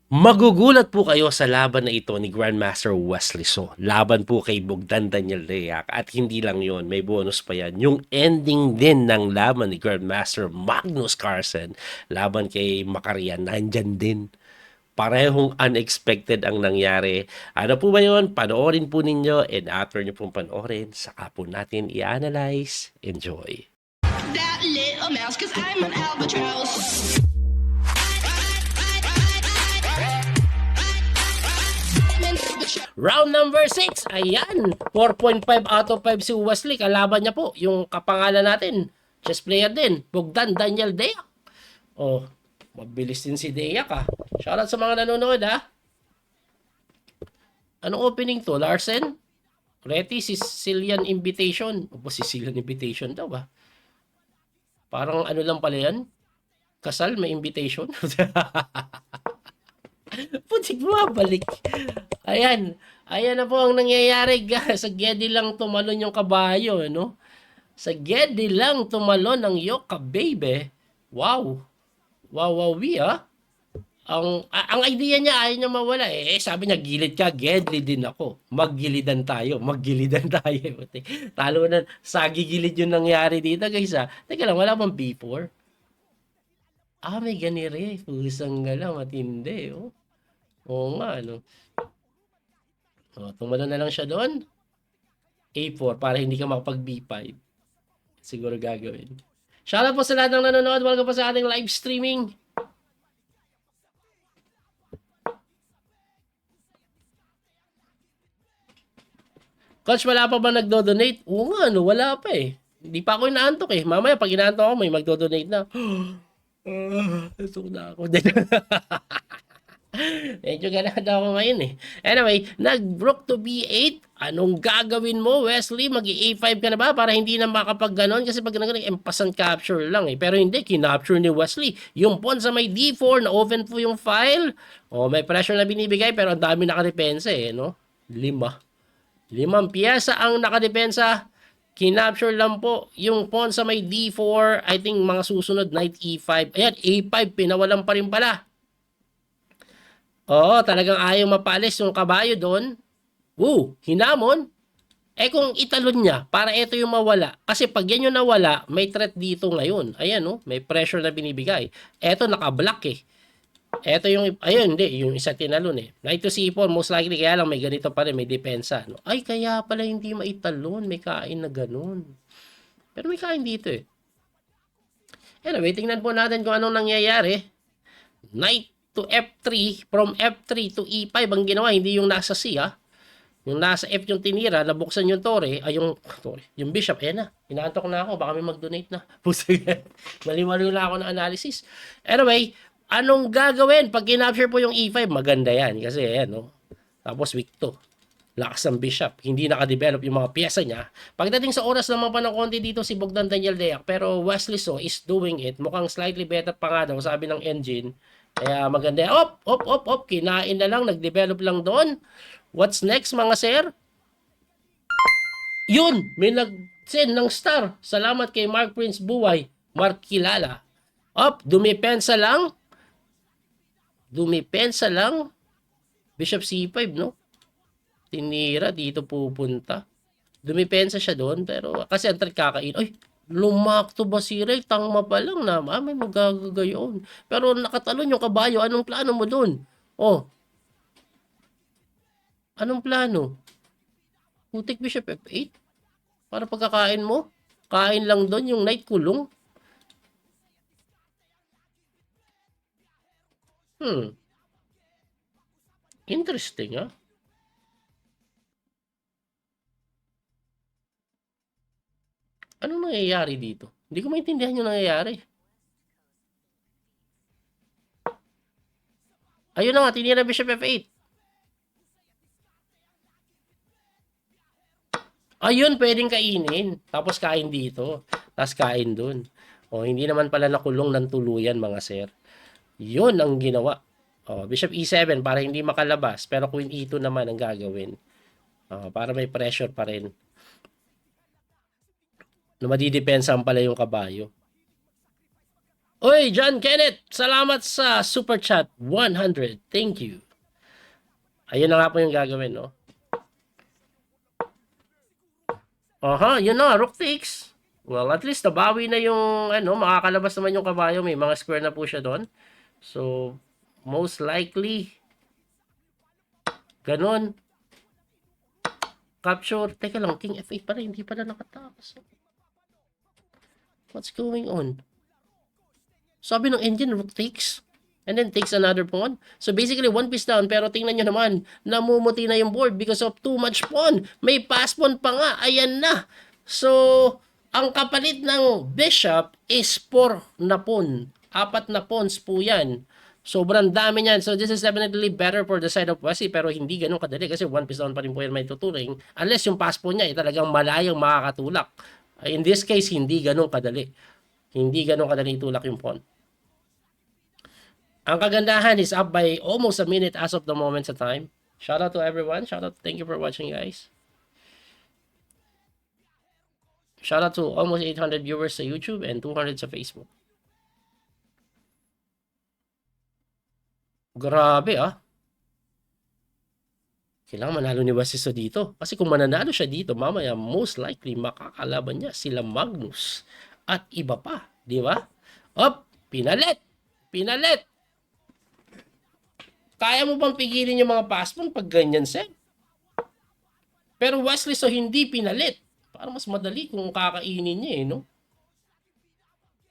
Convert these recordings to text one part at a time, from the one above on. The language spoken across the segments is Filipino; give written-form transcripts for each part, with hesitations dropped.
Magugulat po kayo sa laban na ito ni Grandmaster Wesley So. Laban po kay Bogdan Daniel Reac at hindi lang yon, may bonus pa yan. Yung ending din ng laban ni Grandmaster Magnus Carlsen laban kay Makarian, nandyan din. Parehong unexpected ang nangyari. Ano po ba yun? Panoorin po ninyo and after nyo pong panoorin, saka po natin i-analyze. Enjoy! That little mouse, cause I'm an albatross. Round number 6, ayan. 4.5 out of 5 si Wesley. Kalaban niya po, yung kapangalan natin. Chess player din, Bogdan Daniel Deac. Oh, mabilis din si Deac ah. Shoutout sa mga nanonood ah. Anong opening to? Larsen? Reti, Sicilian Invitation. O Sicilian Invitation daw ba? Parang ano lang pala yan? Kasal, may invitation? Putik bumabalik. Ayan. Ayan na po ang nangyayari guys. Sa Gedi lang tumalon yung kabayo. No? Sa Gedi lang tumalon ang Yoka baby. Wow. Wow, wow, we ah. Ang idea niya ayaw niya mawala eh. Sabi niya gilid ka, Gedli din ako. Maggilidan tayo, maggilidan tayo. Talo na, sagigilid yung nangyari dito guys ah. Teka lang, wala bang B4? Ah, may ganire. Pusang gala, matindi oh. Oo nga, ano. Oh, tumalo na lang siya doon. A4 para hindi ka makapag B5. Siguro gagawin. Shoutout po sa lahat ng nanonood. Welcome po sa ating live streaming. Coach, wala pa ba nagdo-donate? Oo nga, no, wala pa eh. Hindi pa ako inaantok eh. Mamaya pag inaantok ako, may magdo-donate na. Ito na ako din. Medyo ganado ako ngayon eh. Anyway, nag-brook to B8. Anong gagawin mo, Wesley? Mag-A5 ka na ba para hindi na makapag ganon? Kasi pag ganun, empasan capture lang eh. Pero hindi, kinapture ni Wesley. Yung pawn sa may D4, na-open po yung file. O, may pressure na binibigay pero ang dami nakadepensa eh, no? 5 piyesa ang nakadepensa. Kinapture lang po yung pawn sa may D4. I think mga susunod, knight E5. Ayan, A5, pinawalan pa rin pala. Oo, talagang ayaw mapalis yung kabayo doon. Woo, hinamon. Eh kung italon niya, para ito yung mawala. Kasi pag yan yung nawala, may threat dito ngayon. Ayan, no? May pressure na binibigay. Eto nakablock eh. Eto yung, ayun, hindi, yung isa tinalon eh. Knight to C4, most likely, kaya lang may ganito pa rin, may depensa. No? Ay, kaya pala hindi maitalon, may kain na ganun. Pero may kain dito eh. Anyway, tingnan po natin kung anong nangyayari. Knight to F3, from F3 to E5 ang ginawa, hindi yung nasa C ha. Yung nasa F yung tinira, nabuksan yung tore, ay yung tore, yung bishop, eh na. Inaantok na ako, baka may mag-donate na. Mali-mali na ako ng analysis. Anyway, anong gagawin pag kinapture po yung E5? Maganda yan kasi ayan, no? Tapos weak to. Lakas ng bishop. Hindi nakadevelop yung mga piyesa niya. Pagdating sa oras naman pa ng konti dito si Bogdan Daniel Deac, pero Wesley So is doing it. Mukhang slightly better pa nga daw, sabi ng engine. Kaya maganda. Op. Kinain na lang, nag-develop lang doon. What's next mga sir? Yun! May nag-send ng star. Salamat kay Mark Prince Buway. Mark Kilala. Dumipensa lang. Dumipensa lang. Bishop C5, no? Tinira, dito pupunta. Dumipensa siya doon, pero kasi ang trick kakain. Ay, lumakto ba si Ray? Tangma pa lang na, may magagagayon. Pero nakatalon yung kabayo, anong plano mo doon? Oh, anong plano? Putik Bishop F8? Para pagkakain mo? Kain lang doon yung knight kulong? Interesting ah. Anong nangyayari dito? Hindi ko maintindihan yung nangyayari. Ayun na nga, tinira Bishop F8. Ayun, pwedeng kainin. Tapos kain dito. Tapos kain dun. O, hindi naman pala nakulong ng tuluyan, mga sir. Yun ang ginawa. O, Bishop E7 para hindi makalabas. Pero Queen E2 naman ang gagawin. O, para may pressure pa rin. Na madidepensahan pala yung kabayo. Oy, John Kenneth, salamat sa super chat 100. Thank you. Ayun na nga po yung gagawin, no? Aha, yun na, rook takes. Well, at least nabawi na yung ano, makakalabas naman yung kabayo, may mga square na po siya doon. So, most likely ganun. Capture. Teka lang, King F8 pa rin, hindi pa na nakatakas. What's going on? Sabi ng engine, rook takes. And then takes another pawn. So basically, one piece down. Pero tingnan nyo naman, namumuti na yung board because of too much pawn. May pass pawn pa nga. Ayan na. So, ang kapalit ng bishop is 4 na pawn. 4 na pawns po yan. Sobrang dami niyan. So this is definitely better for the side of Wesley. Pero hindi ganun kadali kasi one piece down pa rin po yan may tuturing. Unless yung pass pawn niya ay talagang malayang makakatulak. In this case, hindi ganun kadali. Hindi ganun kadali itulak yung pawn. Ang kagandahan is up by almost a minute as of the moment sa time. Shout out to everyone. Shout out. Thank you for watching, guys. Shout out to almost 800 viewers sa YouTube and 200 sa Facebook. Grabe ah. Kailangan manalo ni Wasiso dito. Kasi kung mananalo siya dito, mamaya most likely makakalaban niya sila Magnus at iba pa. Di ba? Op! Pinalit! Pinalit! Kaya mo bang pigilin yung mga pass-pawn pag ganyan, Seb? Pero Wesley so hindi pinalit. Para mas madali kung kakainin niya eh, no?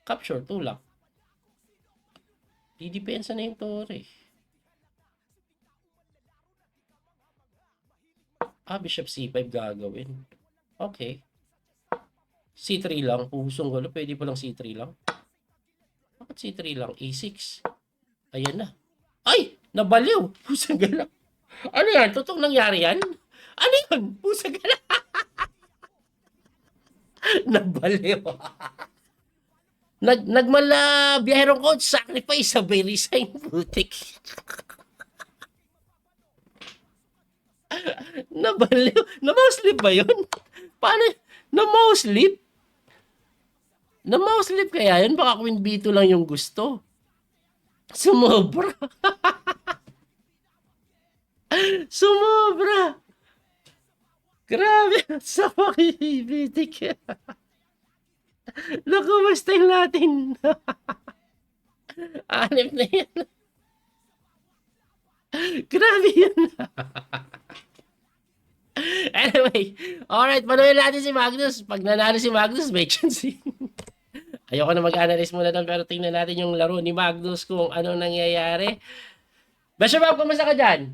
Capture, tulak. Didepensa na yung tore. Bishop C5 gagawin. Okay. C3 lang. Pusong gulo. Pwede pa lang C3 lang. Bakit C3 lang? A6. Ayan na. Ay! Nabaliw! Pusang gala. Ano yan? Totoong nangyari yan? Ano yan? Pusang gala. Nabaliw. Nagmala biyahero coach, sacrifice, sabay resign, putik. Nabaliw. Na-mouse sleep ba yun? Paano? Na-mouse sleep? Na-mouse sleep kaya yun? Baka Queen B2 lang yung gusto. Sumobra. Sumobra. Grabe. Sa pakibitik. Naku, basta yung natin. Anip na yan. Grabe yun. Anyway, alright, panuhin natin si Magnus. Pag nanalo si Magnus, may chance. Ayoko na mag-analyze muna doon, pero tingnan natin yung laro ni Magnus kung anong nangyayari. Bashobab, kumusta ka dyan?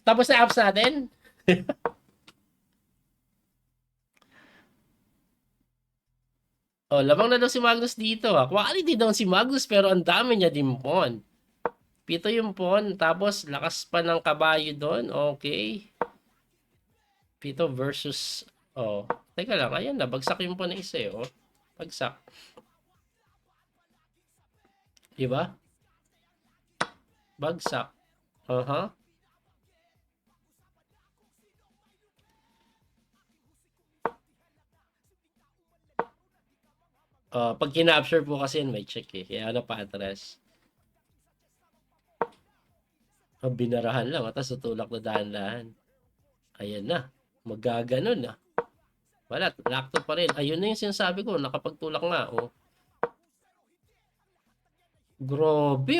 Tapos na apps natin? Lamang na daw si Magnus dito. Quality daw si Magnus, pero ang dami niya din pawn. Pito yung pawn, tapos lakas pa ng kabayo doon. Okay. Pito versus... teka lang. Ayan na, bagsak yung pawn na isa eh. Bagsak. Diba? Bagsak. Pag kinapture po kasi may check eh. Kaya ano pa atras. Binarahan lang. Tapos tutulak na dahan-dahan. Ayan na. Magaganon na. Wala. Lakto pa rin. Ayun na yung sinasabi ko. Nakapagtulak nga. Grabe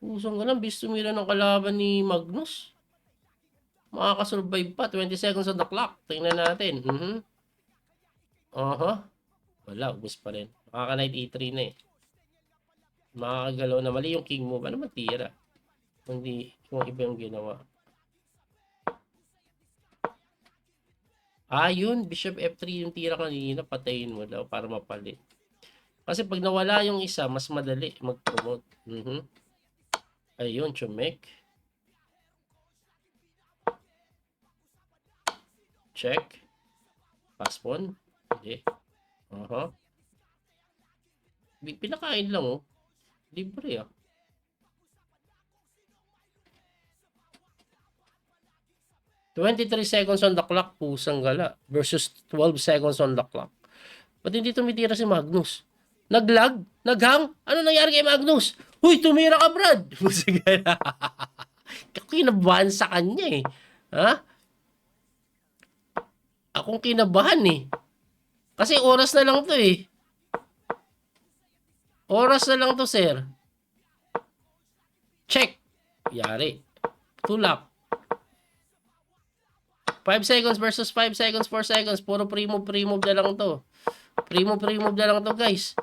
Pusong ka lang. Bis tumira ng kalaban ni Magnus. Makakasurvive pa. 20 seconds on the clock. Tingnan natin. Wala, ubos pa rin. Makaka-knight E3 na eh. Makakagalaw na mali yung king move. Ano matira? Hindi, kung iba yung ginawa. Yun. Bishop F3 yung tira kanina. Patayin mo daw para mapalit. Kasi pag nawala yung isa, mas madali mag-promote. Ayun, chumek. Check. Pass-pawn. Hindi. Pinakain lang Libre 23 seconds on the clock, pusang gala. Versus 12 seconds on the clock. Ba't hindi tumitira si Magnus? Naglag? Naghang? Ano nangyari kay Magnus? Huy, tumira ka, Brad! Kinabahan sa kanya eh. Ha? Akong kinabahan eh. Kasi oras na lang to eh. Oras na lang to, sir. Check. Yari. Tulak. 5 seconds versus 5 seconds, 4 seconds. Puro pre-move na lang to. Pre-move na lang to, guys.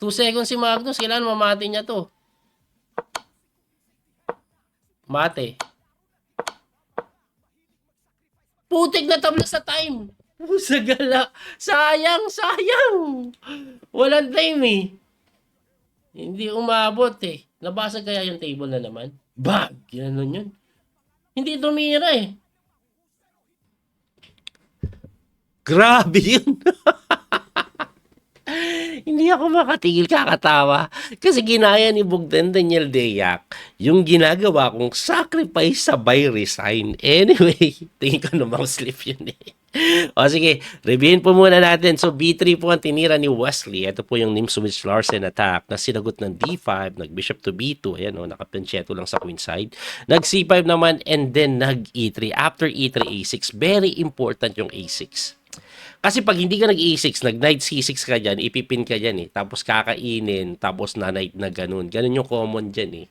2 seconds si Magnus. Kailangan mamati niya to. Mate. Putik na tabla sa time. Sa gala. Sayang. Walang time eh. Hindi umabot eh. Nabasa kaya yung table na naman? Bag! Gano'n yun. Hindi tumira eh. Grabe yun. Hindi ako makatigil, kakatawa. Kasi ginaya ni Bogdan Daniel Deyak yung ginagawa kong sacrifice sabay resign. Anyway, tingin ko namang slip yun eh. O sige, reviewin po muna natin. So B3 po ang tinira ni Wesley. Ito po yung Nimzowitsch Larsen attack na sinagot ng D5, nag-bishop to B2. Ayan o, nakapencheto lang sa queen side. Nag-C5 naman and then nag-E3. After E3, A6. Very important yung A6. Kasi pag hindi ka nag-E6, nag-knight C6 ka dyan, ipipin ka dyan eh. Tapos kakainin, tapos na-knight na ganun. Ganun yung common dyan eh.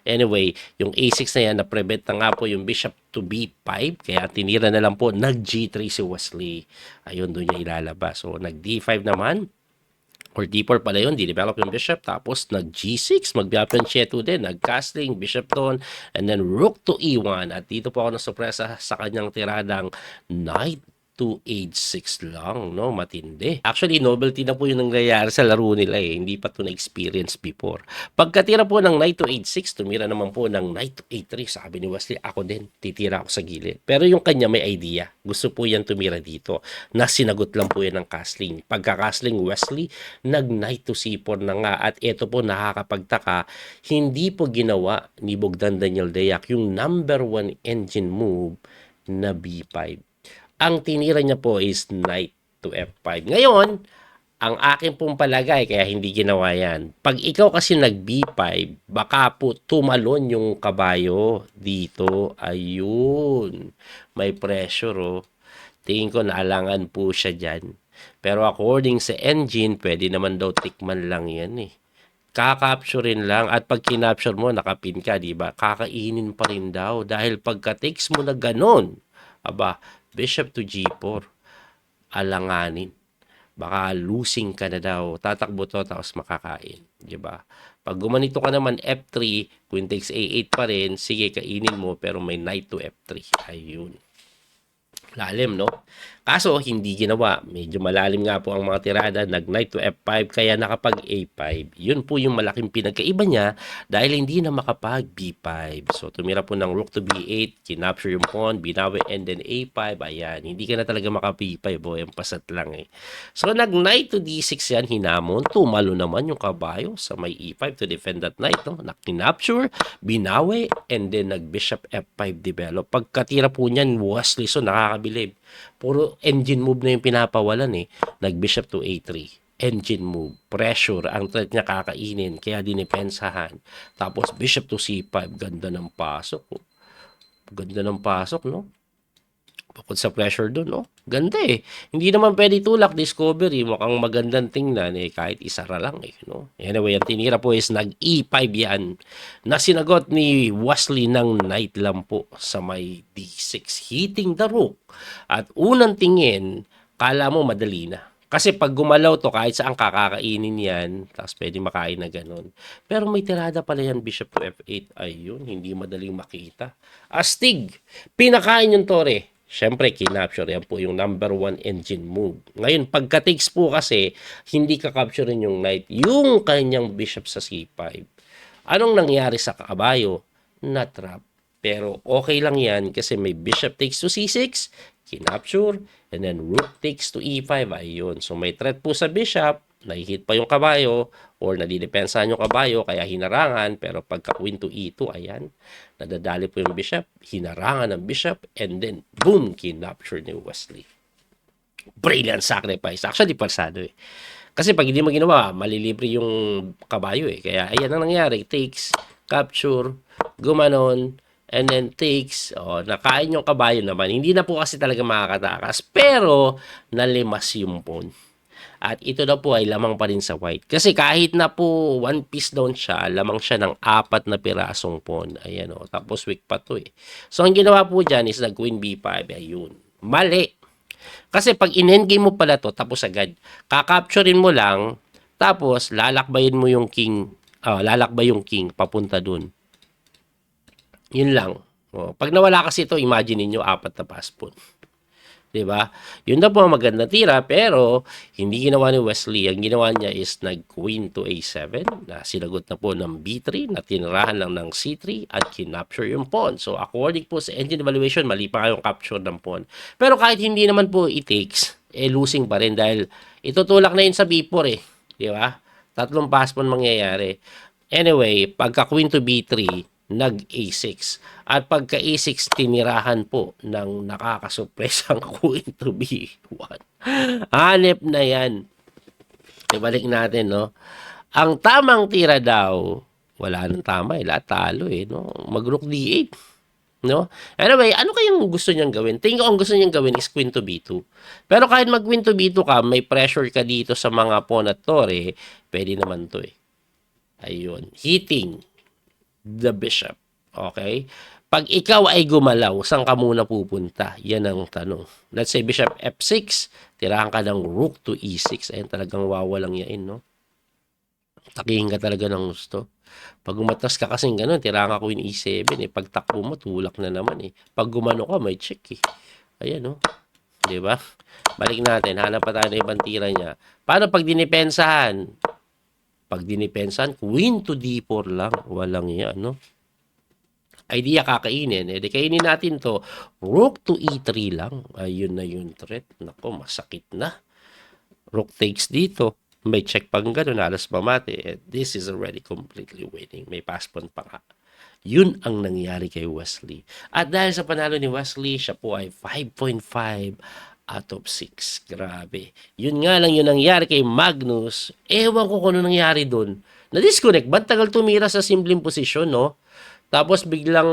Anyway, yung A6 na yan, na-prevent na nga po yung bishop to B5. Kaya tinira na lang po, nag-G3 si Wesley. Ayun, doon niya ilalabas. So, nag-D5 naman. Or D4 pala yun, di-develop yung bishop. Tapos, nag-G6, mag-Biapiancheto din. Nag-castling, bishop doon. And then, rook to E1. At dito po ako nasupresa sa kanyang tiradang knight to H6 lang, no? Matindi. Actually, novelty na po yung nangyayari sa laro nila eh. Hindi pa ito na-experience before. Pagkatira po ng knight to H6, tumira naman po ng knight to A3. Sabi ni Wesley, ako din, titira ako sa gilid. Pero yung kanya may idea. Gusto po yan tumira dito. Na sinagot lang po yan ng castling. Pagka-castling Wesley, nag-knight to C4 na nga. At ito po nakakapagtaka, hindi po ginawa ni Bogdan Daniel Deyak yung number 1 engine move na B5. Ang tinira niya po is knight to F5. Ngayon, ang akin pong palagay, kaya hindi ginawa yan. Pag ikaw kasi nag-B5, baka po tumalon yung kabayo dito. Ayun. May pressure, oh. Tingin ko naalangan po siya dyan. Pero according sa engine, pwede naman daw tikman lang yan eh. Kakapturein lang at pag kinapture mo, nakapin ka, di ba? Kakainin pa rin daw dahil pagka-takes mo na ganon, aba, bishop to G4, alanganin. Baka losing ka na daw. Tatakbo to tapos makakain. Diba? Pag gumanito ka naman F3, queen takes A8 pa rin, sige kainin mo pero may knight to F3. Ayun. Lalim, no? Kaso, hindi ginawa. Medyo malalim nga po ang mga tirada. Nag-knight to F5, kaya nakapag A5. Yun po yung malaking pinagkaiba niya dahil hindi na makapag B5. So, tumira po ng rook to B8, kinapture yung pawn, binawi, and then A5. Ayan, hindi ka na talaga maka-B5. Boy, ang pasat lang eh. So, nag-knight to D6 yan, hinamon. Tumalo naman yung kabayo sa may E5 to defend that knight. No? Kinapture, binawi, and then nag-bishop F5 develop. Pagkatira po niyan, Wesley, so nakakabilib. Puro engine move na yung pinapawalan eh. Nag-bishop to A3. Engine move. Pressure. Ang threat niya kakainin. Kaya dinipensahan. Tapos bishop to C5. Ganda ng pasok. Oh. Ganda ng pasok, no? Bukod sa pressure dun, no? Ganda eh. Hindi naman pwede tulak, discovery. Mukhang magandang tingnan eh. Kahit isara lang eh, no? Anyway, ang tinira po is nag-E5 yan. Na sinagot ni Wesley ng knight lang po sa may D6. Hitting the rook. At unang tingin, kala mo madali na. Kasi pag gumalaw to, kahit saan kakakainin yan, tapos pwede makain na ganun. Pero may tirada pala yan, bishop to F8. Ayun, hindi madaling makita. Astig, pinakain yung tore. Siyempre, kinapture. Yan po yung number 1 engine move. Ngayon, pagka-takes po kasi, hindi ka-capturein yung knight. Yung kanyang bishop sa C5. Anong nangyari sa kabayo? Na-trap. Pero okay lang yan kasi may bishop takes to C6, kinapture, and then rook takes to E5. Ayun. So, may threat po sa bishop. Nahihit pa yung kabayo or nadidepensahan yung kabayo kaya hinarangan, pero pagka queen to E2, ayan, nadadali po yung bishop, hinarangan ng bishop, and then boom, kinapture ni Wesley. Brilliant sacrifice. Actually, pasado eh. Kasi pag hindi mo ginawa, malilibre yung kabayo eh. Kaya ayan ang nangyari. Takes, capture, gumanon, and then takes. Nakain yung kabayo naman. Hindi na po kasi talaga makakatakas. Pero, nalimas yung pawn. At ito na po ay lamang pa rin sa white. Kasi kahit na po one piece down siya, lamang siya ng 4 na pirasong pawn. Ayan o. Tapos weak pa to eh. So, ang ginawa po dyan is nag-queen b5. Ayun. Mali. Kasi pag in-endgame mo pala to, tapos agad. Kakapturein mo lang, tapos lalakbayin mo yung king. Lalakbay yung king papunta dun. Yun lang. Pag nawala kasi ito, imagine niyo 4 na pass pawn. Diba? Yun na po ang magandang tira, pero hindi ginawa ni Wesley. Ang ginawa niya is nag-queen to a7, na sinagot na po ng b3, na tinirahan lang ng c3, at kinapture yung pawn. So, according po sa engine evaluation, mali pa yung capture ng pawn. Pero kahit hindi naman po it-takes, losing pa rin dahil itutulak na yun sa b4 eh. Diba? 3 pass pawn mangyayari. Anyway, pagka queen to b3, nag-A6. At pagka A6, tinirahan po ng nakakasupresang queen to B1. Hanep na yan. Ibalik natin, no? Ang tamang tira daw, wala nang tama, lahat talo eh, no? Mag-rook D8. No? Anyway, ano kayang gusto niyang gawin? Tingin ko ang gusto niyang gawin is queen to B2. Pero kahit mag-queen to B2 ka, may pressure ka dito sa mga pawn at tore, pwede naman to eh. Ayun. Hitting the bishop. Okay? Pag ikaw ay gumalaw, saan ka muna pupunta? Yan ang tanong. Let's say bishop f6, tirahan ka ng rook to e6. Ayun, talagang wawalang yain, no? Takihin ka talaga ng gusto. Pag umatas ka kasing ganun, tirahan ka queen e7, eh. Pag takbo mo, tulak na naman, eh. Pag gumano ka, may check, eh. Ayan, no? Diba? Balik natin. Hanap pa tayo ng ibang tira niya. Paano pag dinipensahan? Pag dinipensahan, queen to d4 lang. Walang yan, no? Idea kakainin. Eh, di kainin natin to. Rook to e3 lang. Ayun na yung threat. Nako, masakit na. Rook takes dito. May check pang gano'n. Alas pamati. Eh, this is already completely winning. May pass pawn pa nga. Yun ang nangyari kay Wesley. At dahil sa panalo ni Wesley, siya po ay 5.5 out of 6. Grabe. Yun nga lang yung nangyari kay Magnus. Ewan ko kung ano nangyari dun. Na-disconnect. Ba't tagal tumira sa simpleng posisyon, no? Tapos biglang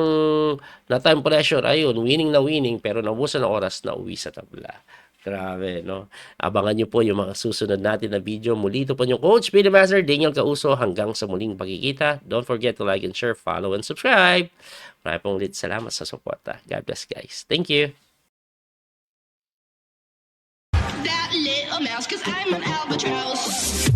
na-time pressure. Ayun, winning na winning. Pero nabusan ng oras na uwi sa tabla. Grabe, no? Abangan nyo po yung mga susunod natin na video. Muli ito po yung Coach Speedmaster Daniel Causo. Hanggang sa muling pagkikita. Don't forget to like and share, follow, and subscribe. Maraming pong ulit salamat sa suporta. God bless, guys. Thank you. That little mouse, 'cause I'm an albatross.